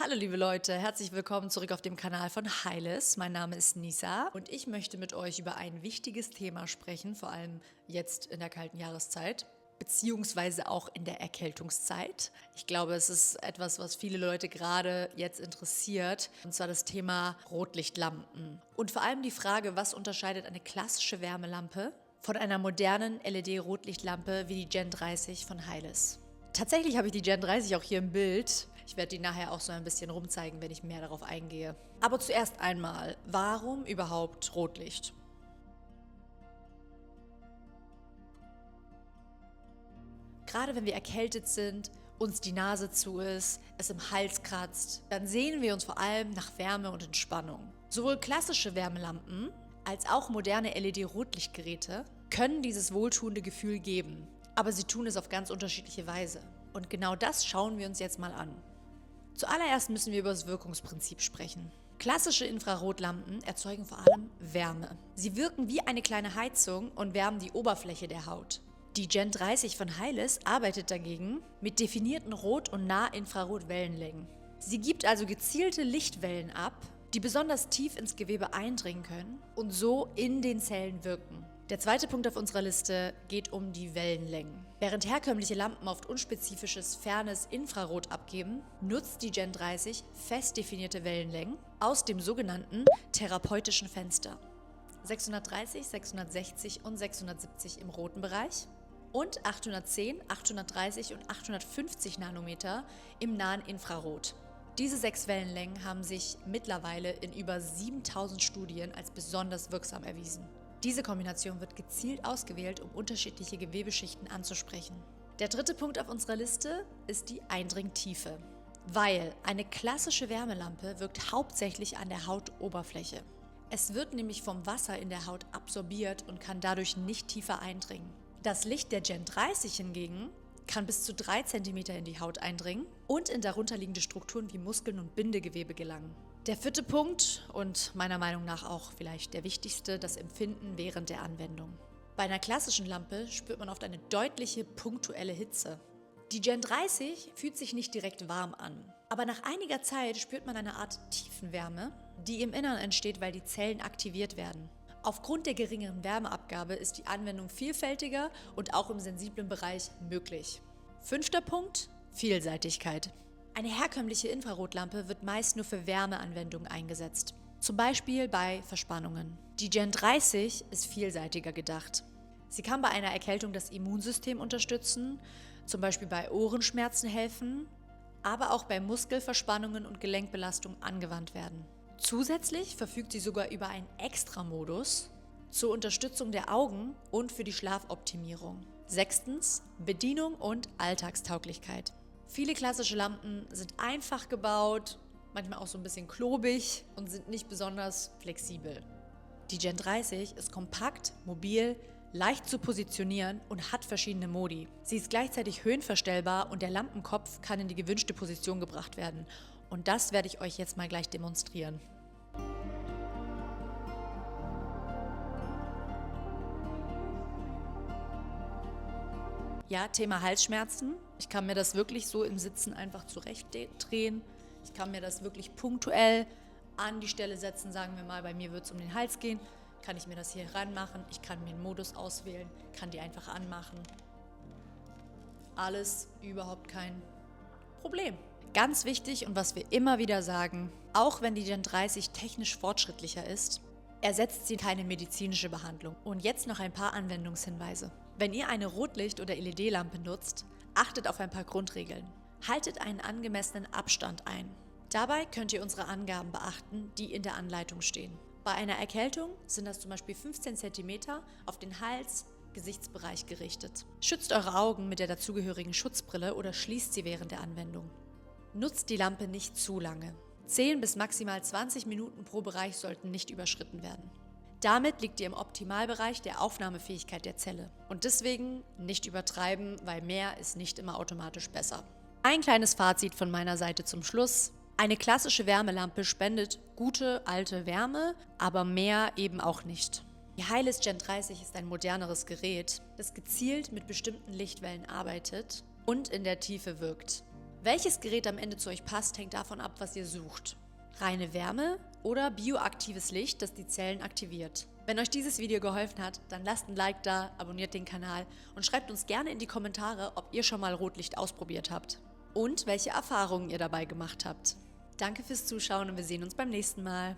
Hallo liebe Leute, herzlich willkommen zurück auf dem Kanal von Heiles. Mein Name ist Nisa und ich möchte mit euch über ein wichtiges Thema sprechen, vor allem jetzt in der kalten Jahreszeit, beziehungsweise auch in der Erkältungszeit. Ich glaube, es ist etwas, was viele Leute gerade jetzt interessiert, und zwar das Thema Rotlichtlampen. Und vor allem die Frage, was unterscheidet eine klassische Wärmelampe von einer modernen LED-Rotlichtlampe wie die Gen 30 von Heiles. Tatsächlich habe ich die Gen 30 auch hier im Bild. Ich werde die nachher auch so ein bisschen rumzeigen, wenn ich mehr darauf eingehe. Aber zuerst einmal, warum überhaupt Rotlicht? Gerade wenn wir erkältet sind, uns die Nase zu ist, es im Hals kratzt, dann sehnen wir uns vor allem nach Wärme und Entspannung. Sowohl klassische Wärmelampen als auch moderne LED-Rotlichtgeräte können dieses wohltuende Gefühl geben. Aber sie tun es auf ganz unterschiedliche Weise. Und genau das schauen wir uns jetzt mal an. Zuallererst müssen wir über das Wirkungsprinzip sprechen. Klassische Infrarotlampen erzeugen vor allem Wärme. Sie wirken wie eine kleine Heizung und wärmen die Oberfläche der Haut. Die Gen 30 von Heiles arbeitet dagegen mit definierten Rot- und Nahinfrarot-Wellenlängen. Sie gibt also gezielte Lichtwellen ab, die besonders tief ins Gewebe eindringen können und so in den Zellen wirken. Der zweite Punkt auf unserer Liste geht um die Wellenlängen. Während herkömmliche Lampen oft unspezifisches, fernes Infrarot abgeben, nutzt die Gen 30 fest definierte Wellenlängen aus dem sogenannten therapeutischen Fenster. 630, 660 und 670 im roten Bereich und 810, 830 und 850 Nanometer im nahen Infrarot. Diese 6 Wellenlängen haben sich mittlerweile in über 7000 Studien als besonders wirksam erwiesen. Diese Kombination wird gezielt ausgewählt, um unterschiedliche Gewebeschichten anzusprechen. Der dritte Punkt auf unserer Liste ist die Eindringtiefe. Weil eine klassische Wärmelampe wirkt hauptsächlich an der Hautoberfläche. Es wird nämlich vom Wasser in der Haut absorbiert und kann dadurch nicht tiefer eindringen. Das Licht der Gen 30 hingegen kann bis zu 3 cm in die Haut eindringen und in darunterliegende Strukturen wie Muskeln und Bindegewebe gelangen. Der vierte Punkt und meiner Meinung nach auch vielleicht der wichtigste, das Empfinden während der Anwendung. Bei einer klassischen Lampe spürt man oft eine deutliche punktuelle Hitze. Die Gen 30 fühlt sich nicht direkt warm an, aber nach einiger Zeit spürt man eine Art Tiefenwärme, die im Innern entsteht, weil die Zellen aktiviert werden. Aufgrund der geringeren Wärmeabgabe ist die Anwendung vielfältiger und auch im sensiblen Bereich möglich. Fünfter Punkt: Vielseitigkeit. Eine herkömmliche Infrarotlampe wird meist nur für Wärmeanwendungen eingesetzt, zum Beispiel bei Verspannungen. Die Gen 30 ist vielseitiger gedacht. Sie kann bei einer Erkältung das Immunsystem unterstützen, zum Beispiel bei Ohrenschmerzen helfen, aber auch bei Muskelverspannungen und Gelenkbelastungen angewandt werden. Zusätzlich verfügt sie sogar über einen Extramodus zur Unterstützung der Augen und für die Schlafoptimierung. Sechstens: Bedienung und Alltagstauglichkeit. Viele klassische Lampen sind einfach gebaut, manchmal auch so ein bisschen klobig und sind nicht besonders flexibel. Die Gen 30 ist kompakt, mobil, leicht zu positionieren und hat verschiedene Modi. Sie ist gleichzeitig höhenverstellbar und der Lampenkopf kann in die gewünschte Position gebracht werden. Und das werde ich euch jetzt mal gleich demonstrieren. Ja, Thema Halsschmerzen. Ich kann mir das wirklich so im Sitzen einfach zurechtdrehen. Ich kann mir das wirklich punktuell an die Stelle setzen. Sagen wir mal, bei mir wird es um den Hals gehen. Kann ich mir das hier ranmachen. Ich kann mir einen Modus auswählen, kann die einfach anmachen. Alles überhaupt kein Problem. Ganz wichtig und was wir immer wieder sagen, auch wenn die Gen 30 technisch fortschrittlicher ist, ersetzt sie keine medizinische Behandlung. Und jetzt noch ein paar Anwendungshinweise. Wenn ihr eine Rotlicht- oder LED-Lampe nutzt, achtet auf ein paar Grundregeln. Haltet einen angemessenen Abstand ein. Dabei könnt ihr unsere Angaben beachten, die in der Anleitung stehen. Bei einer Erkältung sind das zum Beispiel 15 cm auf den Hals, Gesichtsbereich gerichtet. Schützt eure Augen mit der dazugehörigen Schutzbrille oder schließt sie während der Anwendung. Nutzt die Lampe nicht zu lange. 10 bis maximal 20 Minuten pro Bereich sollten nicht überschritten werden. Damit liegt ihr im Optimalbereich der Aufnahmefähigkeit der Zelle. Und deswegen nicht übertreiben, weil mehr ist nicht immer automatisch besser. Ein kleines Fazit von meiner Seite zum Schluss. Eine klassische Wärmelampe spendet gute alte Wärme, aber mehr eben auch nicht. Die Heiles Gen 30 ist ein moderneres Gerät, das gezielt mit bestimmten Lichtwellen arbeitet und in der Tiefe wirkt. Welches Gerät am Ende zu euch passt, hängt davon ab, was ihr sucht. Reine Wärme oder bioaktives Licht, das die Zellen aktiviert. Wenn euch dieses Video geholfen hat, dann lasst ein Like da, abonniert den Kanal und schreibt uns gerne in die Kommentare, ob ihr schon mal Rotlicht ausprobiert habt und welche Erfahrungen ihr dabei gemacht habt. Danke fürs Zuschauen und wir sehen uns beim nächsten Mal.